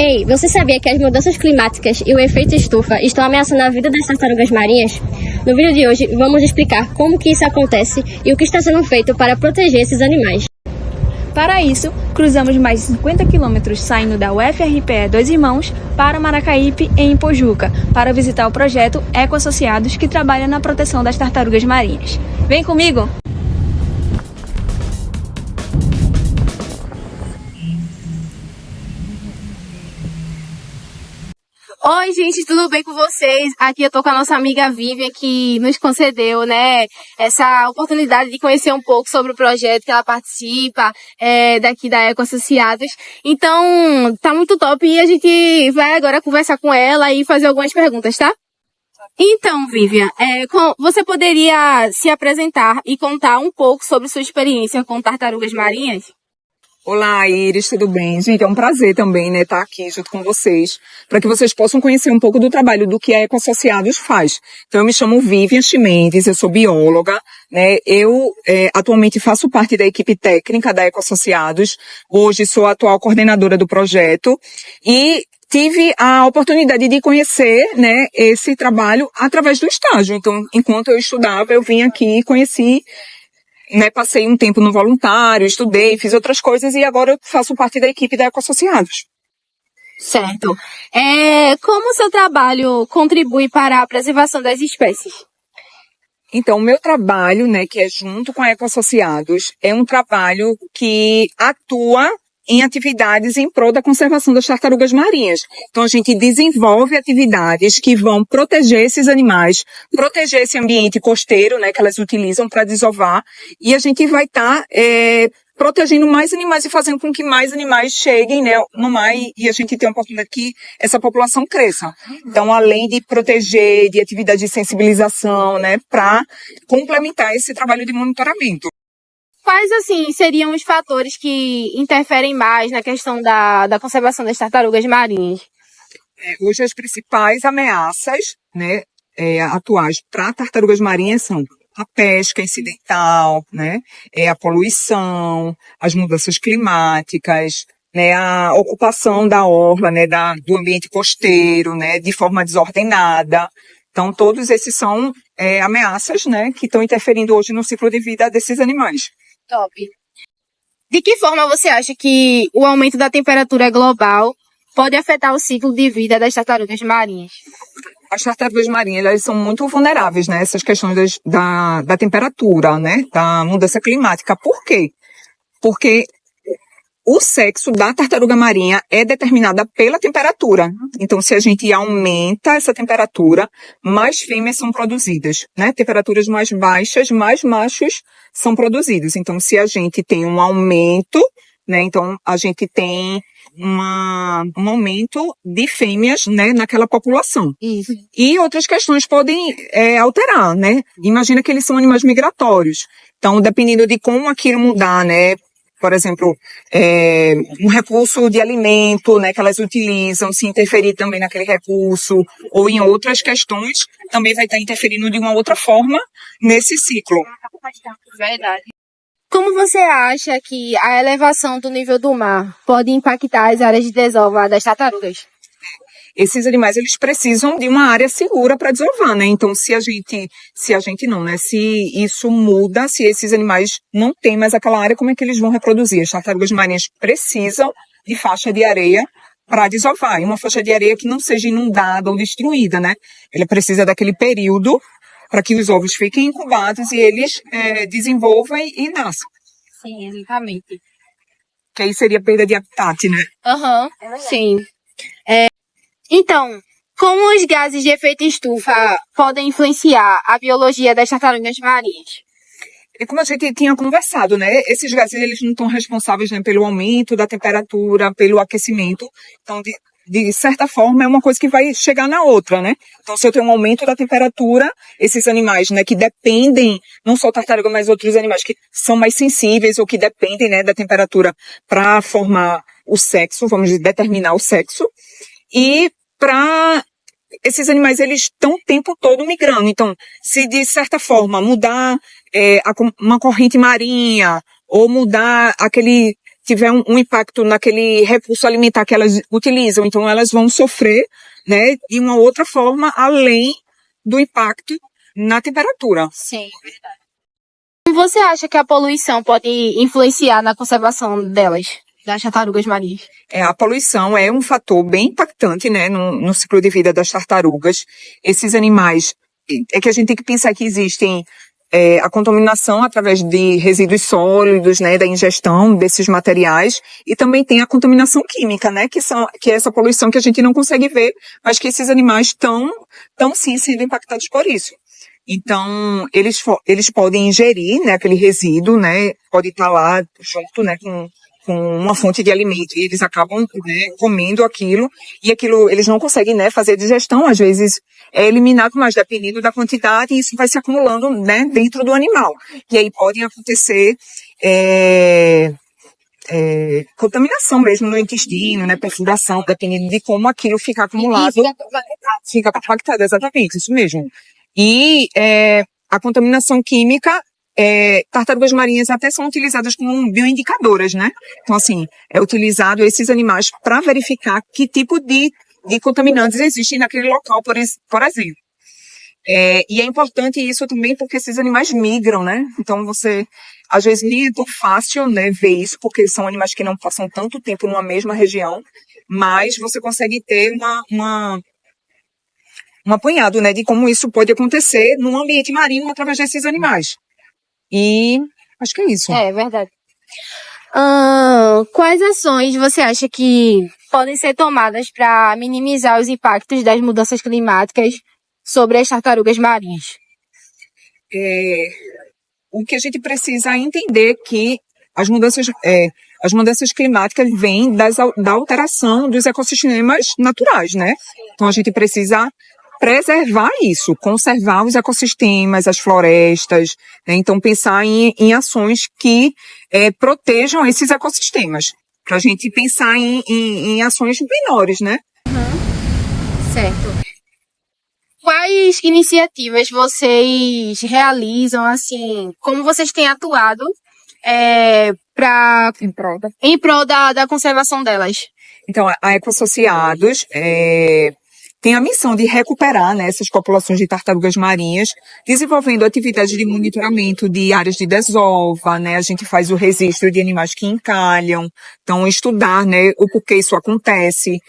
Ei, você sabia que as mudanças climáticas e o efeito estufa estão ameaçando a vida das tartarugas marinhas? No vídeo de hoje, vamos explicar como que isso acontece e o que está sendo feito para proteger esses animais. Para isso, cruzamos mais de 50 quilômetros saindo da UFRPE Dois Irmãos para Maracaípe, em Pojuca, para visitar o projeto Eco Associados, que trabalha na proteção das tartarugas marinhas. Vem comigo! Oi, gente, tudo bem com vocês? Aqui eu tô com a nossa amiga Vivian, que nos concedeu, né, essa oportunidade de conhecer um pouco sobre o projeto que ela participa, daqui da Eco Associados. Então, tá muito top e a gente vai agora conversar com ela e fazer algumas perguntas, tá? Então, Vivian, você poderia se apresentar e contar um pouco sobre sua experiência com tartarugas marinhas? Olá, Iris, tudo bem? Gente, é um prazer também, né, estar aqui junto com vocês, para que vocês possam conhecer um pouco do trabalho do que a Eco Associados faz. Então, eu me chamo Vivian Chimendes, eu sou bióloga, né, eu atualmente faço parte da equipe técnica da Eco Associados, hoje sou a atual coordenadora do projeto e tive a oportunidade de conhecer, né, esse trabalho através do estágio. Então, enquanto eu estudava, eu vim aqui e conheci, né, passei um tempo no voluntário, estudei, fiz outras coisas e agora eu faço parte da equipe da Eco Associados. Certo. Como o seu trabalho contribui para a preservação das espécies? Então, o meu trabalho, né, que é junto com a Eco Associados, é um trabalho que atua em atividades em prol da conservação das tartarugas marinhas. Então, a gente desenvolve atividades que vão proteger esses animais, proteger esse ambiente costeiro, né, que elas utilizam para desovar, e a gente vai estar protegendo mais animais e fazendo com que mais animais cheguem, né, no mar e a gente tem a oportunidade que essa população cresça. Então, além de proteger, de atividade de sensibilização, né, para complementar esse trabalho de monitoramento. Quais, assim, seriam os fatores que interferem mais na questão da conservação das tartarugas marinhas? Hoje, as principais ameaças, né, atuais para tartarugas marinhas são a pesca incidental, né, a poluição, as mudanças climáticas, né, a ocupação da orla, né, do ambiente costeiro, né, de forma desordenada. Então, todos esses são ameaças, né, que estão interferindo hoje no ciclo de vida desses animais. Top. De que forma você acha que o aumento da temperatura global pode afetar o ciclo de vida das tartarugas marinhas? As tartarugas marinhas, elas são muito vulneráveis, né, essas questões da temperatura, né, da mudança climática. Por quê? Porque o sexo da tartaruga marinha é determinada pela temperatura. Então, se a gente aumenta essa temperatura, mais fêmeas são produzidas, né? Temperaturas mais baixas, mais machos são produzidos. Então, se a gente tem um aumento, né? Então, a gente tem um aumento de fêmeas, né? Naquela população. Isso. E outras questões podem alterar, né? Imagina que eles são animais migratórios. Então, dependendo de como aquilo mudar, né? Por exemplo, um recurso de alimento, né, que elas utilizam, se interferir também naquele recurso, ou em outras questões, também vai estar interferindo de uma outra forma nesse ciclo. Verdade. Como você acha que a elevação do nível do mar pode impactar as áreas de desova das tartarugas? Esses animais, eles precisam de uma área segura para desovar, né? Então, se isso muda, se esses animais não têm mais aquela área, como é que eles vão reproduzir? As tartarugas marinhas precisam de faixa de areia para desovar. E uma faixa de areia que não seja inundada ou destruída, né? Ela precisa daquele período para que os ovos fiquem incubados e eles desenvolvam e nasçam. Sim, exatamente. Que aí seria perda de habitat, né? Aham, sim. Então, como os gases de efeito estufa podem influenciar a biologia das tartarugas marinhas? E como a gente tinha conversado, né? Esses gases, eles não estão responsáveis, né, pelo aumento da temperatura, pelo aquecimento. Então, de certa forma, é uma coisa que vai chegar na outra, né? Então, se eu tenho um aumento da temperatura, esses animais, né, que dependem, não só tartaruga, mas outros animais que são mais sensíveis ou que dependem, né, da temperatura para formar o sexo, vamos dizer, determinar o sexo. E para esses animais, eles estão o tempo todo migrando. Então, se de certa forma mudar uma corrente marinha ou mudar aquele tiver um impacto naquele recurso alimentar que elas utilizam. Então, elas vão sofrer, né, de uma outra forma, além do impacto na temperatura. Sim. Como você acha que a poluição pode influenciar na conservação delas, das tartarugas marinhas? A poluição é um fator bem impactante, né, no ciclo de vida das tartarugas. Esses animais, é que a gente tem que pensar que existem a contaminação através de resíduos sólidos, né, da ingestão desses materiais, e também tem a contaminação química, né, que é essa poluição que a gente não consegue ver, mas que esses animais estão sim sendo impactados por isso. Então, eles podem ingerir, né, aquele resíduo, né, pode estar lá junto, né, com uma fonte de alimento, e eles acabam, né, comendo aquilo, e aquilo eles não conseguem, né, fazer digestão, às vezes é eliminado, mas dependendo da quantidade, isso vai se acumulando, né, dentro do animal. E aí pode acontecer contaminação mesmo no intestino, né, perfuração, dependendo de como aquilo fica acumulado. Fica compactado, exatamente, isso mesmo. E a contaminação química, tartarugas marinhas até são utilizadas como bioindicadoras, né? Então, assim, é utilizado esses animais para verificar que tipo de contaminantes existem naquele local, por exemplo. E é importante isso também porque esses animais migram, né? Então, você, às vezes, nem é tão fácil, né, ver isso, porque são animais que não passam tanto tempo numa mesma região, mas você consegue ter um apanhado, né, de como isso pode acontecer num ambiente marinho através desses animais. E acho que é isso. É verdade. Quais ações você acha que podem ser tomadas para minimizar os impactos das mudanças climáticas sobre as tartarugas marinhas? O que a gente precisa entender é que as mudanças climáticas vêm da alteração dos ecossistemas naturais, né? Então a gente precisa preservar isso, conservar os ecossistemas, as florestas, né? Então pensar em ações que protejam esses ecossistemas, para a gente pensar em ações menores, né? Certo. Quais iniciativas vocês realizam, assim, como vocês têm atuado em prol da conservação delas? Então, a Ecoassociados tem a missão de recuperar, né, essas populações de tartarugas marinhas, desenvolvendo atividades de monitoramento de áreas de desova, né, a gente faz o registro de animais que encalham, então estudar, né, o porquê isso acontece,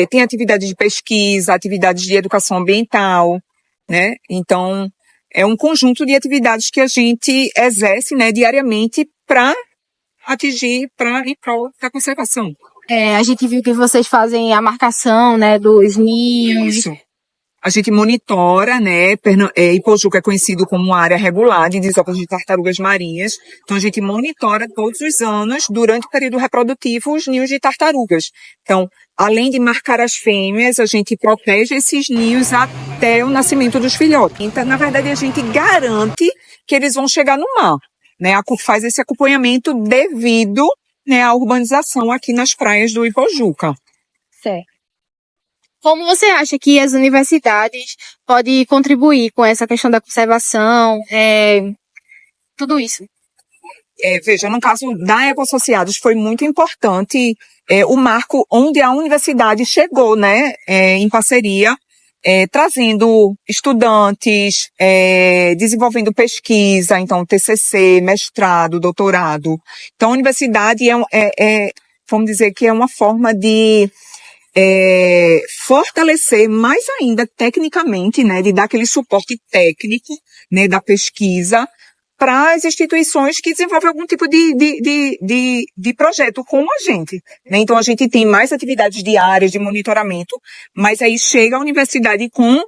tem atividades de pesquisa, atividades de educação ambiental, né, então é um conjunto de atividades que a gente exerce, né, diariamente para em prol da conservação. A gente viu que vocês fazem a marcação, né, dos ninhos. Isso. A gente monitora, né, Ipojuca é conhecido como uma área regular de desova de tartarugas marinhas, então a gente monitora todos os anos, durante o período reprodutivo, os ninhos de tartarugas. Então, além de marcar as fêmeas, a gente protege esses ninhos até o nascimento dos filhotes. Então, na verdade, a gente garante que eles vão chegar no mar, né, faz esse acompanhamento devido, né, à urbanização aqui nas praias do Ipojuca. Certo. Como você acha que as universidades podem contribuir com essa questão da conservação, tudo isso? Veja, no caso da Ecoassociados foi muito importante o marco onde a universidade chegou, né, em parceria, trazendo estudantes, desenvolvendo pesquisa, então TCC, mestrado, doutorado. Então a universidade vamos dizer que é uma forma de fortalecer mais ainda tecnicamente, né, de dar aquele suporte técnico, né, da pesquisa para as instituições que desenvolvem algum tipo de projeto como a gente, né? Então a gente tem mais atividades diárias de monitoramento, mas aí chega a universidade com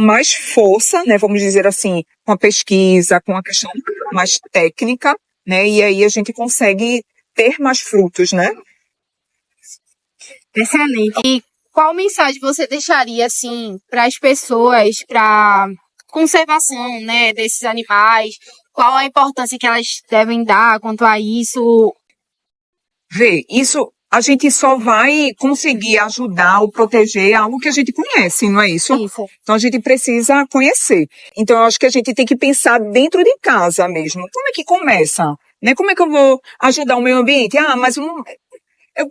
mais força, né, vamos dizer assim, com a pesquisa, com a questão mais técnica, né, e aí a gente consegue ter mais frutos, né? Excelente. E qual mensagem você deixaria, assim, para as pessoas, para conservação, né, desses animais? Qual a importância que elas devem dar quanto a isso? Isso a gente só vai conseguir ajudar ou proteger algo que a gente conhece, não é isso? Isso. Então a gente precisa conhecer. Então eu acho que a gente tem que pensar dentro de casa mesmo. Como é que começa? né? Como é que eu vou ajudar o meio ambiente? Mas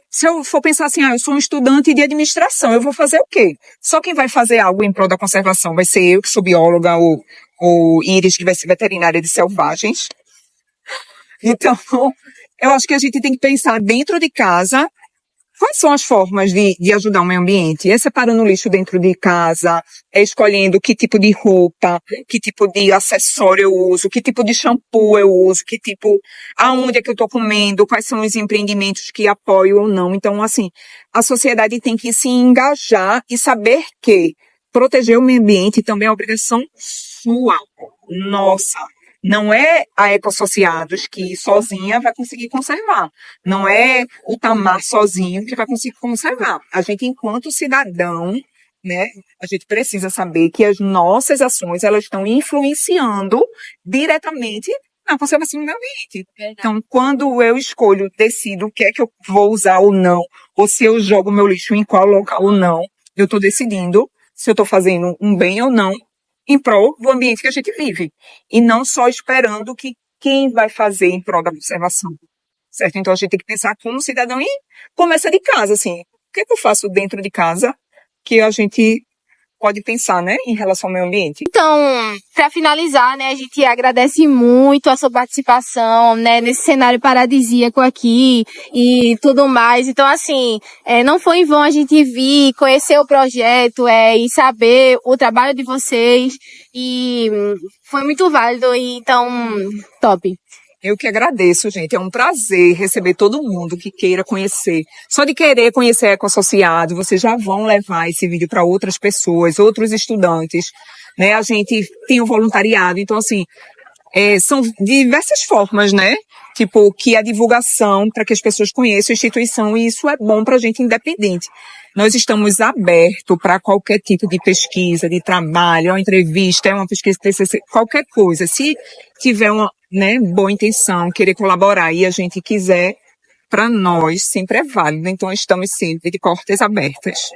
se eu for pensar assim, eu sou um estudante de administração, eu vou fazer o quê? Só quem vai fazer algo em prol da conservação vai ser eu, que sou bióloga, ou Iris, que vai ser veterinária de selvagens. Então, eu acho que a gente tem que pensar dentro de casa quais são as formas de ajudar o meio ambiente. É separando o lixo dentro de casa, é escolhendo que tipo de roupa, que tipo de acessório eu uso, que tipo de shampoo eu uso, aonde é que eu estou comendo, quais são os empreendimentos que apoio ou não. Então, assim, a sociedade tem que se engajar e saber que proteger o meio ambiente também é obrigação sua, nossa. Não é a Ecoassociados que sozinha vai conseguir conservar. Não é o Tamar sozinho que vai conseguir conservar. A gente, enquanto cidadão, né, a gente precisa saber que as nossas ações, elas estão influenciando diretamente na conservação do meio ambiente. Então, quando eu escolho, decido o que é que eu vou usar ou não, ou se eu jogo meu lixo em qual local ou não, eu estou decidindo se eu estou fazendo um bem ou não em prol do ambiente que a gente vive. E não só esperando que quem vai fazer em prol da conservação. Certo? Então, a gente tem que pensar como cidadão e começa de casa, assim. O que é que eu faço dentro de casa que a gente pode pensar, né, em relação ao meio ambiente? Então, para finalizar, né, a gente agradece muito a sua participação, né, nesse cenário paradisíaco aqui e tudo mais. Então, assim, não foi em vão a gente vir, conhecer o projeto, e saber o trabalho de vocês, e foi muito válido, e então, top. Eu que agradeço, gente. É um prazer receber todo mundo que queira conhecer. Só de querer conhecer Ecoassociado, vocês já vão levar esse vídeo para outras pessoas, outros estudantes, né? A gente tem o voluntariado, então assim, são diversas formas, né? Tipo, que a divulgação para que as pessoas conheçam a instituição, e isso é bom para a gente independente. Nós estamos abertos para qualquer tipo de pesquisa, de trabalho, uma entrevista, uma pesquisa de TCC, qualquer coisa. Se tiver uma, né, boa intenção, querer colaborar e a gente quiser, para nós sempre é válido. Então, estamos sempre de portas abertas.